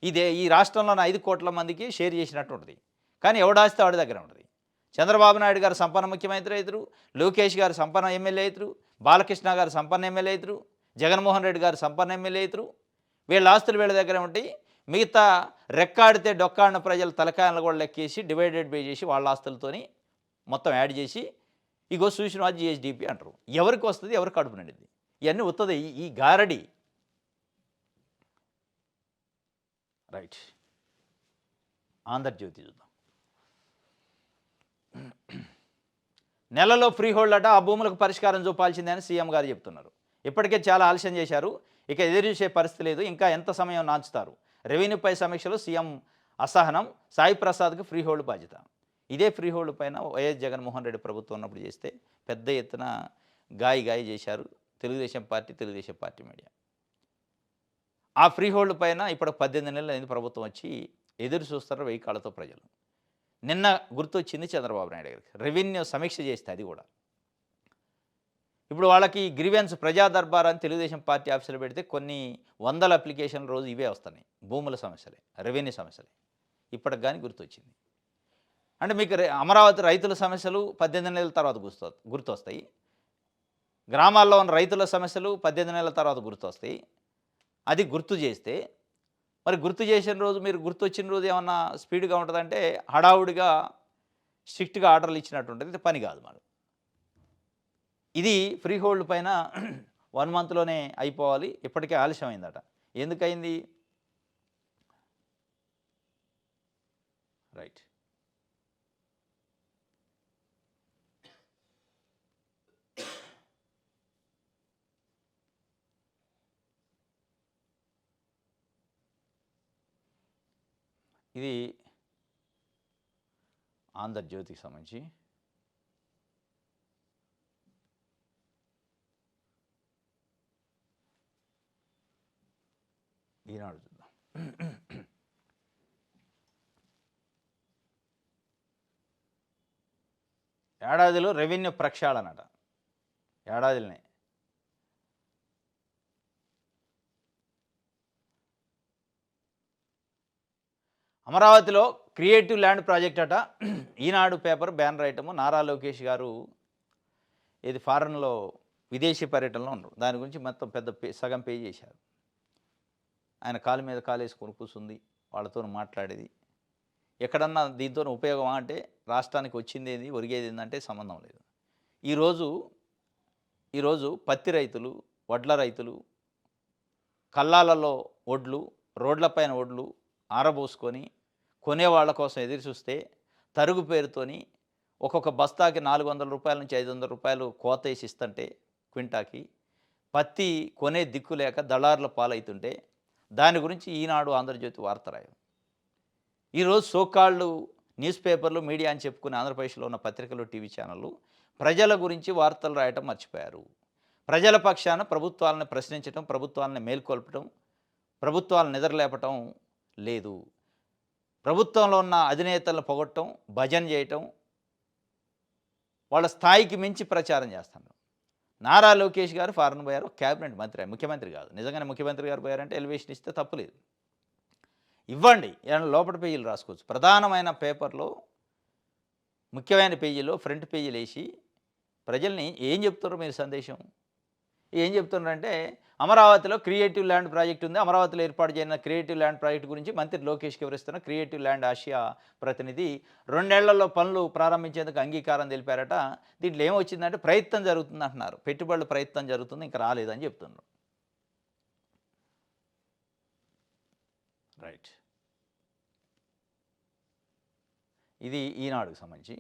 ఈ రాష్ట్రంలోని 5 కోట్ల మందికి షేర్ చేసినట్టు ఉంటుంది. కానీ ఎవడాస్తే వాడి దగ్గర ఉంటుంది. చంద్రబాబు నాయుడు గారు సంపన్న ముఖ్యమంత్రి అవుతారు, లోకేష్ గారు సంపన్న ఎమ్మెల్యే అవుతారు, బాలకృష్ణ గారు సంపన్న ఎమ్మెల్యే అవుతారు, జగన్మోహన్ రెడ్డి గారు సంపన్న ఎమ్మెల్యే అవుతారు. వీళ్ళ ఆస్తులు వీళ్ళ దగ్గర ఉంటాయి. మిగతా రెక్కాడితే డొక్కాడిన ప్రజల తలకాయలను కూడా లెక్కేసి డివైడెడ్ బై చేసి వాళ్ళ ఆస్తులతోని మొత్తం యాడ్ చేసి ఇగో చూసిన జిఎస్డిపి అంటారు. ఎవరికి వస్తుంది, ఎవరికి కడుపు నిండింది? ఇవన్నీ వస్తుంది ఈ గారడి. రైట్, ఆంధ్రజ్యోతి చూద్దాం. నెలలో ఫ్రీ హోల్డ్ అట, ఆ భూములకు పరిష్కారం చూపాల్సిందే అని సీఎం గారు చెప్తున్నారు. ఇప్పటికే చాలా ఆలస్యం చేశారు, ఇక ఎదురు చూసే పరిస్థితి లేదు, ఇంకా ఎంత సమయం నాంచుతారు? రెవెన్యూపై సమీక్షలో సీఎం అసహనం, సాయి ప్రసాద్కి ఫ్రీ హోల్డ్ బాధ్యత. ఇదే ఫ్రీ హోల్డ్ పైన వైఎస్ జగన్మోహన్ రెడ్డి ప్రభుత్వం ఉన్నప్పుడు చేస్తే పెద్ద ఎత్తున గాయి చేశారు తెలుగుదేశం పార్టీ మీడియా. ఆ ఫ్రీ హోల్డ్ పైన ఇప్పుడు 18 నెలలు అయింది ప్రభుత్వం వచ్చి, ఎదురు చూస్తారు 1000 కాళ్ళతో ప్రజలు. నిన్న గుర్తొచ్చింది చంద్రబాబు నాయుడు గారికి, రెవెన్యూ సమీక్ష చేస్తే అది కూడా. ఇప్పుడు వాళ్ళకి గ్రీవెన్స్ ప్రజా దర్బార్ అని తెలుగుదేశం పార్టీ ఆఫీసులో పెడితే కొన్ని వందల అప్లికేషన్లు రోజు ఇవే వస్తున్నాయి. భూముల సమస్యలే, రెవెన్యూ సమస్యలే. ఇప్పటికి కానీ గుర్తొచ్చింది. అంటే మీకు అమరావతి రైతుల సమస్యలు 18 నెలల తర్వాత గుర్తొస్తాయి. గ్రామాల్లో ఉన్న రైతుల సమస్యలు 18 నెలల తర్వాత గుర్తొస్తాయి. అది గుర్తు చేస్తే, మరి గుర్తు చేసిన రోజు, మీరు గుర్తొచ్చిన రోజు ఏమన్నా స్పీడ్గా ఉంటుందంటే హడావుడిగా స్ట్రిక్ట్గా ఆర్డర్లు ఇచ్చినట్టు ఉంటుంది. ఇది పని కాదు మరి. ఇది ఫ్రీ హోల్డ్ పైన 1 మంత్లోనే అయిపోవాలి. ఇప్పటికే ఆలస్యం అయిందట. ఎందుకయింది? రైట్. ఇది ఆంధ్రజ్యోతికి సంబంధించి ఈనాడు చూద్దాం. ఏడాదిలో రెవెన్యూ ప్రక్షాళనట. ఏడాదిలోనే అమరావతిలో క్రియేటివ్ ల్యాండ్ ప్రాజెక్ట్ అట. Eenadu paper banner item. Nara Lokesh garu ఇది ఫారెన్లో విదేశీ పర్యటనలో ఉన్నారు. దాని గురించి మొత్తం పెద్ద సగం పేజ్ చేశారు. ఆయన కాలు మీద కాలేసుకొని కూర్చుంది, వాళ్ళతో మాట్లాడేది. ఎక్కడన్నా దీంతో ఉపయోగమా అంటే రాష్ట్రానికి వచ్చింది ఏది, ఒరిగేది ఏంటంటే సంబంధం లేదు. ఈరోజు పత్తి రైతులు, వడ్ల రైతులు, కల్లాలలో ఒడ్లు, రోడ్లపైన ఒడ్లు ఆరబోసుకొని కొనేవాళ్ళ కోసం ఎదురు చూస్తే తరుగు పేరుతోని ఒక్కొక్క బస్తాకి 400 రూపాయల నుంచి 500 రూపాయలు కోత వేసి ఇస్తుంటే క్వింటాకి, పత్తి కొనే దిక్కు లేక దళారుల పాలవుతుంటే దాని గురించి ఈనాడు, ఆంధ్రజ్యోతి వార్త రాయవు. ఈరోజు సోకాళ్ళు న్యూస్ పేపర్లు, మీడియా అని చెప్పుకునే ఆంధ్రప్రదేశ్లో ఉన్న పత్రికలు, టీవీ ఛానళ్ళు ప్రజల గురించి వార్తలు రాయటం మర్చిపోయారు. ప్రజల పక్షాన ప్రభుత్వాలను ప్రశ్నించడం, ప్రభుత్వాలను మేల్కొల్పటం, ప్రభుత్వాలను నిద్రలేపటం లేదు. ప్రభుత్వంలో ఉన్న అధినేతలను పొగట్టడం, భజన చేయటం, వాళ్ళ స్థాయికి మించి ప్రచారం చేస్తున్నారు. నారా లోకేష్ గారు ఫారెన్ పోయారు, క్యాబినెట్ మంత్రి, ముఖ్యమంత్రి కాదు. నిజంగానే ముఖ్యమంత్రి గారు పోయారంటే ఎలివేషన్ ఇస్తే తప్పులేదు, ఇవ్వండి. ఏమైనా లోపల పేజీలు రాసుకోవచ్చు. ప్రధానమైన పేపర్లో ముఖ్యమైన పేజీలో ఫ్రంట్ పేజీలు వేసి ప్రజల్ని ఏం చెప్తారో మీరు సందేశం ఏం చెప్తున్నారంటే, అమరావతిలో క్రియేటివ్ ల్యాండ్ ప్రాజెక్ట్ ఉంది. అమరావతిలో ఏర్పాటు చేయన క్రియేటివ్ ల్యాండ్ ప్రాజెక్ట్ గురించి మంత్రి లోకేష్కి వివరిస్తున్న క్రియేటివ్ ల్యాండ్ ఆసియా ప్రతినిధి 2 నెలల్లో పనులు ప్రారంభించేందుకు అంగీకారం తెలిపారట. దీంట్లో ఏమొచ్చిందంటే ప్రయత్నం జరుగుతుంది అంటున్నారు. పెట్టుబడుల ప్రయత్నం జరుగుతుంది, ఇంకా రాలేదని చెప్తున్నారు. రైట్. ఇది ఈనాడుకు సంబంధించి.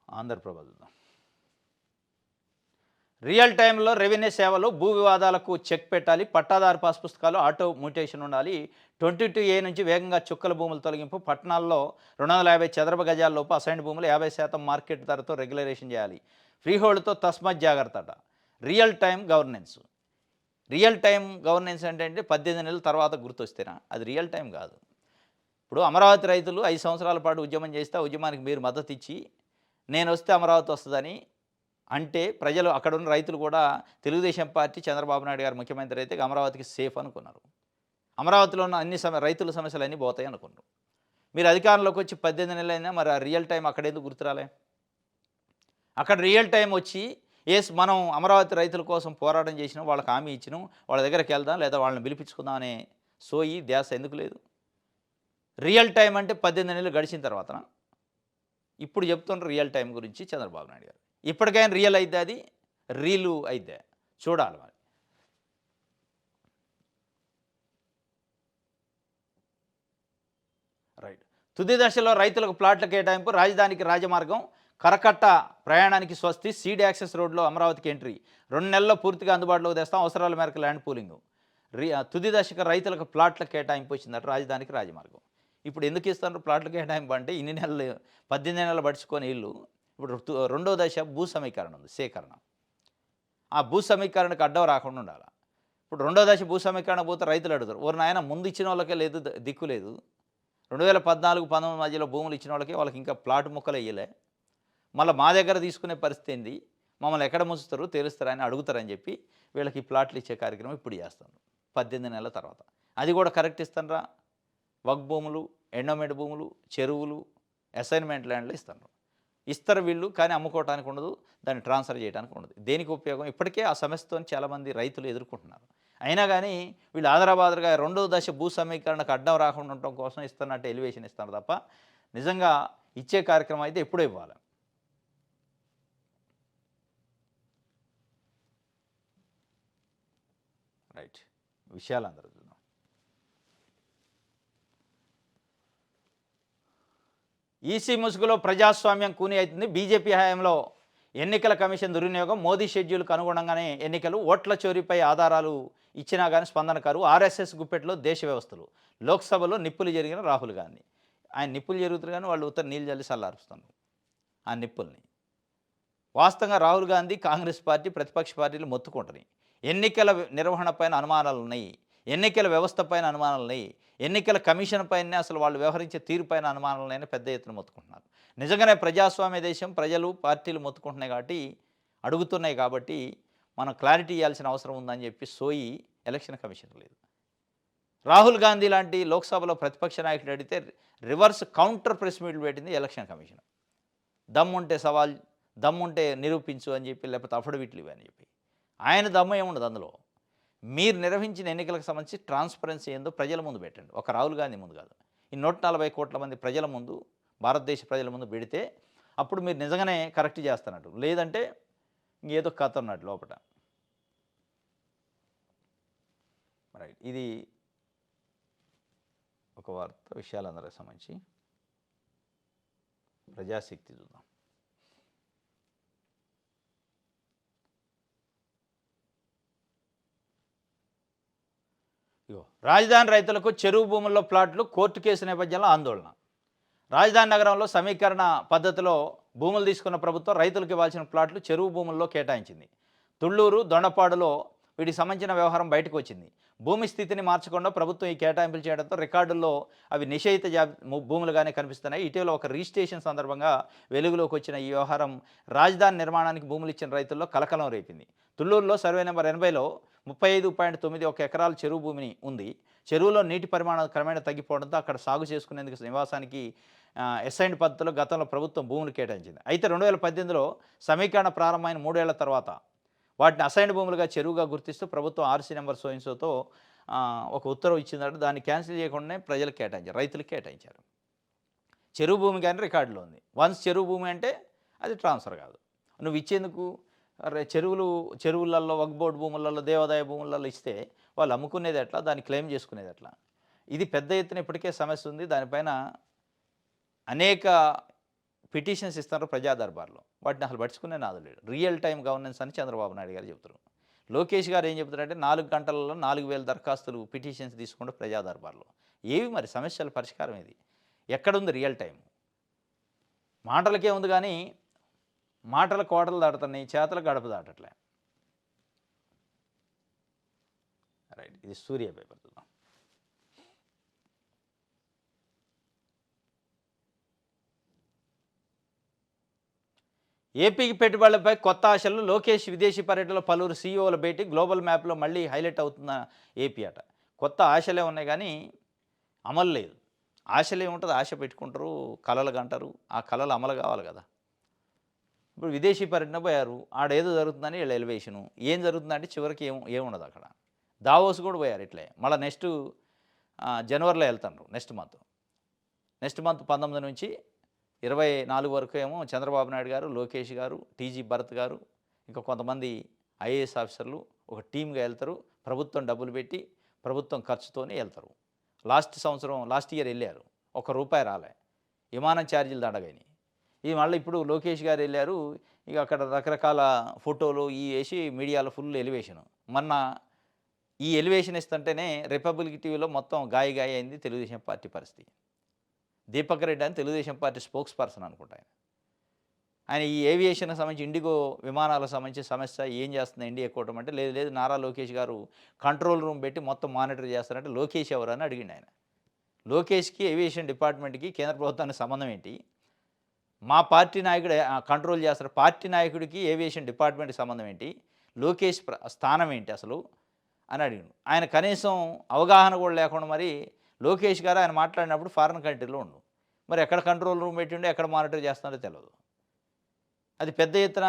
ఆంధ్రప్రభ చూద్దాం. రియల్ టైంలో రెవెన్యూ సేవలు, భూ వివాదాలకు చెక్ పెట్టాలి, పట్టాదారు పాస్ పుస్తకాలు, ఆటో మ్యూటేషన్ ఉండాలి, 22A నుంచి వేగంగా చుక్కల భూముల తొలగింపు, పట్టణాల్లో 250 చదరపు గజాల్లోపు అసైన్డ్ భూములు 50% మార్కెట్ ధరతో రెగ్యులరేషన్ చేయాలి, ఫ్రీ హోల్డ్తో తస్మత్ జాగ్రత్త అట. Real time governance. Real time governance అంటే 18 నెలల తర్వాత గుర్తొస్తేనా? అది రియల్ టైం కాదు. ఇప్పుడు అమరావతి రైతులు 5 సంవత్సరాల పాటు ఉద్యమం చేస్తే ఆ ఉద్యమానికి మీరు మద్దతు ఇచ్చి నేను వస్తే అమరావతి వస్తుందని అంటే ప్రజలు, అక్కడ ఉన్న రైతులు కూడా తెలుగుదేశం పార్టీ, చంద్రబాబు నాయుడు గారు ముఖ్యమంత్రి అయితే అమరావతికి సేఫ్ అనుకున్నారు. అమరావతిలో ఉన్న అన్ని రైతుల సమస్యలు అన్నీ పోతాయి అనుకున్నారు. మీరు అధికారంలోకి వచ్చి 18 నెలలు అయినా మరి ఆ రియల్ టైం అక్కడేందుకు గుర్తురాలే? అక్కడ రియల్ టైం వచ్చి మనం అమరావతి రైతుల కోసం పోరాటం చేసినాం, వాళ్ళకి హామీ ఇచ్చినాం, వాళ్ళ దగ్గరికి వెళ్దాం లేదా వాళ్ళని పిలిపించుకుందాం అనే సోయి ధ్యాస ఎందుకు లేదు? రియల్ టైం అంటే 18 నెలలు గడిచిన తర్వాత ఇప్పుడు చెప్తున్న రియల్ టైం గురించి చంద్రబాబు నాయుడు గారు. ఇప్పటికైనా రియల్ అయితే అది రీలు అయితే చూడాలి మరి. రైట్. తుది దశలో రైతులకు ప్లాట్ల కేటాయింపు, రాజధానికి రాజమార్గం, కరకట్ట ప్రయాణానికి స్వస్తి, సీడ్ యాక్సెస్ రోడ్లో అమరావతికి ఎంట్రీ, 2 నెలల్లో పూర్తిగా అందుబాటులోకి తెస్తాం, అవసరాల మేరకు ల్యాండ్ పూలింగ్. తుది దశకు రైతులకు ప్లాట్ల కేటాయింపు వచ్చిందట రాజధానికి రాజమార్గం. ఇప్పుడు ఎందుకు ఇస్తున్నారు ప్లాట్ల కేటాయింపు అంటే ఇన్ని నెలలు 18 నెలలు పడుచుకొని ఇల్లు ఇప్పుడు రెండో దశ భూ సమీకరణ ఉంది, సేకరణ. ఆ భూ సమీకరణకు అడ్డం రాకుండా ఉండాలి. ఇప్పుడు రెండో దశ భూ సమీకరణ పోతే రైతులు అడుగుతారు, ఓరు నాయన ముందు ఇచ్చిన వాళ్ళకే లేదు దిక్కు లేదు, 2014-19 మధ్యలో భూములు ఇచ్చిన వాళ్ళకి వాళ్ళకి ఇంకా ప్లాట్ ముక్కలు వేయలే, మళ్ళీ మా దగ్గర తీసుకునే పరిస్థితి ఏంది, మమ్మల్ని ఎక్కడ ముంచుతారు తెలుస్తారని అడుగుతారని చెప్పి వీళ్ళకి ప్లాట్లు ఇచ్చే కార్యక్రమం ఇప్పుడు చేస్తాను 18 నెలల తర్వాత. అది కూడా కరెక్ట్ ఇస్తానరా, వక్ భూములు, ఎండోమెంట్ భూములు, చెరువులు, అసైన్మెంట్ ల్యాండ్లు ఇస్తారు వీళ్ళు, కానీ అమ్ముకోవడానికి ఉండదు, దాన్ని ట్రాన్స్ఫర్ చేయడానికి ఉండదు. దేనికి ఉపయోగం? ఇప్పటికే ఆ సమస్యతో చాలామంది రైతులు ఎదుర్కొంటున్నారు. అయినా కానీ వీళ్ళు ఆదరాబాదరగా రెండో దశ భూ సమీకరణకు అడ్డం రాకుండా ఉండటం కోసం ఇస్తున్నట్టు ఎలివేషన్ ఇస్తున్నారు తప్ప నిజంగా ఇచ్చే కార్యక్రమం అయితే ఎప్పుడూ ఇవ్వాలి. రైట్, విషయాలు అందరూ చూద్దాం. ఈసీ ముసుగులో ప్రజాస్వామ్యం కూని అవుతుంది. బీజేపీ హయాంలో ఎన్నికల కమిషన్ దుర్వినియోగం, మోదీ షెడ్యూల్కు అనుగుణంగానే ఎన్నికలు, ఓట్ల చోరీపై ఆధారాలు ఇచ్చినా కానీ స్పందన కారు, ఆర్ఎస్ఎస్ గుప్పెట్లో దేశ వ్యవస్థలు, లోక్సభలో నిప్పులు జరిగిన రాహుల్ గాంధీ. ఆయన నిప్పులు జరుగుతారు కానీ వాళ్ళు ఉత్తర నీళ్ళు జల్లి చల్లారుస్తున్నారు ఆ నిప్పుల్ని. వాస్తవంగా రాహుల్ గాంధీ, కాంగ్రెస్ పార్టీ, ప్రతిపక్ష పార్టీలు మొత్తుకుంటున్నాయి. ఎన్నికల నిర్వహణపైన అనుమానాలు ఉన్నాయి, ఎన్నికల వ్యవస్థపైన అనుమానాలు ఉన్నాయి, ఎన్నికల కమిషన్ పైన అసలు వాళ్ళు వ్యవహరించే తీరుపైన అనుమానాలైనా పెద్ద ఎత్తున మొత్తుకుంటున్నారు. నిజంగానే ప్రజాస్వామ్య దేశం, ప్రజలు పార్టీలు మొత్తుకుంటున్నాయి కాబట్టి, అడుగుతున్నాయి కాబట్టి మనం క్లారిటీ ఇవ్వాల్సిన అవసరం ఉందని చెప్పి సోయి ఎలక్షన్ కమిషన్ లేదు. రాహుల్ గాంధీ లాంటి లోక్సభలో ప్రతిపక్ష నాయకుడు అడిగితే రివర్స్ కౌంటర్ ప్రెస్ మీట్లు పెట్టింది ఎలక్షన్ కమిషన్. దమ్ముంటే సవాల్, దమ్ముంటే నిరూపించు అని చెప్పి, లేకపోతే అఫిడవిట్లు ఇవ్వని చెప్పి. ఆయన దమ్ము ఏముండదు అందులో. మీరు నిర్వహించిన ఎన్నికలకు సంబంధించి ట్రాన్స్పరెన్సీ ఏందో ప్రజల ముందు పెట్టండి, ఒక రాహుల్ గాంధీ ముందు కాదు. ఈ 140 కోట్ల మంది ప్రజల ముందు, భారతదేశ ప్రజల ముందు పెడితే అప్పుడు మీరు నిజంగానే కరెక్ట్ చేస్తున్నట్టు, లేదంటే ఇంకేదో కథ ఉన్నట్టు లోపల. రైట్, ఇది ఒక వార్త. విషయాలందరికి సంబంధించి ప్రజాశక్తి చూద్దాం. రాజధాని రైతులకు చెరువు భూముల్లో ప్లాట్లు, కోర్టు కేసు నేపథ్యంలో ఆందోళన. రాజధాని నగరంలో సమీకరణ పద్ధతిలో భూములు తీసుకున్న ప్రభుత్వం రైతులకు ఇవ్వాల్సిన ప్లాట్లు చెరువు భూముల్లో కేటాయించింది. తుళ్ళూరు, దొండపాడులో వీటికి సంబంధించిన వ్యవహారం బయటకు వచ్చింది. భూమి స్థితిని మార్చకుండా ప్రభుత్వం ఈ కేటాయింపులు చేయడంతో రికార్డుల్లో అవి నిషేధిత భూములుగానే కనిపిస్తున్నాయి. ఇటీవల ఒక రిజిస్ట్రేషన్ సందర్భంగా వెలుగులోకి వచ్చిన ఈ వ్యవహారం రాజధాని నిర్మాణానికి భూములు ఇచ్చిన రైతుల్లో కలకలం రేపింది. తుళ్ళూరులో సర్వే నెంబర్ 80లో 35.91 ఎకరాల చెరువు భూమిని ఉంది. చెరువులో నీటి పరిమాణం క్రమేణా తగ్గిపోవడంతో అక్కడ సాగు చేసుకునేందుకు నివాసానికి అసైన్డ్ పద్ధతిలో గతంలో ప్రభుత్వం భూములు కేటాయించింది. అయితే 2018లో సమీకరణ ప్రారంభమైన 3 ఏళ్ల తర్వాత వాటిని అసైన్డ్ భూములుగా చెరువుగా గుర్తిస్తూ ప్రభుత్వం ఆర్సీ నెంబర్ సోయించోతో ఒక ఉత్తర్వు ఇచ్చిందంటే దాన్ని క్యాన్సిల్ చేయకుండానే ప్రజలకు కేటాయించారు, రైతులకు కేటాయించారు. చెరువు భూమి కానీ రికార్డులో ఉంది. వన్స్ చెరువు భూమి అంటే అది ట్రాన్స్ఫర్ కాదు. నువ్వు ఇచ్చేందుకు చెరువులలో, వక్ బోర్డు భూములలో, దేవాదాయ భూములలో ఇస్తే వాళ్ళు అమ్ముకునేది ఎట్లా, దాన్ని క్లెయిమ్ చేసుకునేది ఎట్లా? ఇది పెద్ద ఎత్తున ఇప్పటికే సమస్య ఉంది. దానిపైన అనేక పిటిషన్స్ ఇస్తున్నారు ప్రజా దర్బార్లో. వాటిని అసలు పట్టించుకునే నాదు లేడు. రియల్ టైం గవర్నెన్స్ అని చంద్రబాబు నాయుడు గారు చెప్తారు. లోకేష్ గారు ఏం చెప్తారంటే 4 గంటలలో 4000 దరఖాస్తులు, పిటిషన్స్ తీసుకుంటూ ప్రజా దర్బార్లో. ఏవి మరి సమస్యల పరిష్కారం ఇది? ఎక్కడుంది రియల్ టైం? మాటలకే ఉంది కానీ మాటల కోటలు దాటుతున్నాయి, చేతలు గడప దాటట్లే. రైట్, ఇది సూర్య పేపర్ చూద్దాం. ఏపీకి పెట్టుబడులపై కొత్త ఆశలు, లోకేష్ విదేశీ పర్యటనలో పలువురు సీఈఓల భేటీ, గ్లోబల్ మ్యాప్లో మళ్ళీ హైలైట్ అవుతున్న ఏపీ అట. కొత్త ఆశలే ఉన్నాయి కానీ అమలు లేదు. ఆశలు ఏముంటుంది, ఆశ పెట్టుకుంటారు, కలలు కంటారు, ఆ కళలు అమలు కావాలి కదా. ఇప్పుడు విదేశీ పర్యటన పోయారు, ఆడేదో జరుగుతుందని వీళ్ళ ఎలివేషను. ఏం జరుగుతుందంటే చివరికి ఏముండదు అక్కడ. దావోస్ కూడా పోయారు ఇట్లే. మళ్ళీ నెక్స్ట్ జనవరిలో వెళ్తారు. నెక్స్ట్ మంత్ 19 నుంచి 24 వరకు ఏమో చంద్రబాబు నాయుడు గారు, లోకేష్ గారు, టీజీ భరత్ గారు, ఇంకా కొంతమంది ఐఏఎస్ ఆఫీసర్లు ఒక టీమ్గా వెళ్తారు. ప్రభుత్వం డబ్బులు పెట్టి ప్రభుత్వం ఖర్చుతోనే వెళ్తారు. లాస్ట్ ఇయర్ వెళ్ళారు, ₹1 రాలే, విమానం ఛార్జీలు దండగైనాయి. ఇది మళ్ళీ ఇప్పుడు లోకేష్ గారు వెళ్ళారు, ఇక అక్కడ రకరకాల ఫోటోలు వేసి మీడియాలో ఫుల్ ఎలివేషను. మొన్న ఈ ఎలివేషన్ ఇస్తుంటేనే రిపబ్లిక్ టీవీలో మొత్తం గాయి అయింది తెలుగుదేశం పార్టీ పరిస్థితి. దీపక్ రెడ్డి అని తెలుగుదేశం పార్టీ స్పోక్స్ పర్సన్ అనుకుంటా ఆయన. ఆయన ఈ ఏవియేషన్‌కి సంబంధించి ఇండిగో విమానాలకు సంబంధించి సమస్య ఏం చేస్తుంది ఎన్డీఏ కూటమి అంటే, లేదు లేదు నారా లోకేష్ గారు కంట్రోల్ రూమ్ పెట్టి మొత్తం మానిటర్ చేస్తారంటే లోకేష్ ఎవరు అని అడిగిండు ఆయన. లోకేష్‌కి ఏవియేషన్ డిపార్ట్మెంట్‌కి కేంద్ర ప్రభుత్వానికి సంబంధం ఏంటి? మా పార్టీ నాయకుడు కంట్రోల్ చేస్తారు. పార్టీ నాయకుడికి ఏవియేషన్ డిపార్ట్మెంట్‌కి సంబంధం ఏంటి? లోకేష్ స్థానం ఏంటి అసలు? అని అడిగిండు. ఆయన కనీసం అవగాహన కూడా లేకుండా మరి లోకేష్ గారు ఆయన మాట్లాడినప్పుడు ఫారిన్ కంట్రీలో ఉండు. మరి ఎక్కడ కంట్రోల్ రూమ్ పెట్టిండో, ఎక్కడ మానిటర్ చేస్తున్నారో తెలవదు. అది పెద్ద ఎత్తున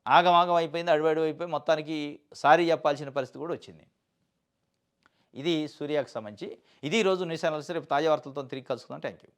ఆగమాగం అయిపోయింది. అడువడుగు అయిపోయి మొత్తానికి సారీ చెప్పాల్సిన పరిస్థితి కూడా వచ్చింది. ఇది సూర్యాకు సంబంధించి. ఇది ఈరోజు న్యూస్ అనాలిసిస్. రేపు తాజా వార్తలతో తిరిగి కలుసుకుందాం. Thank you.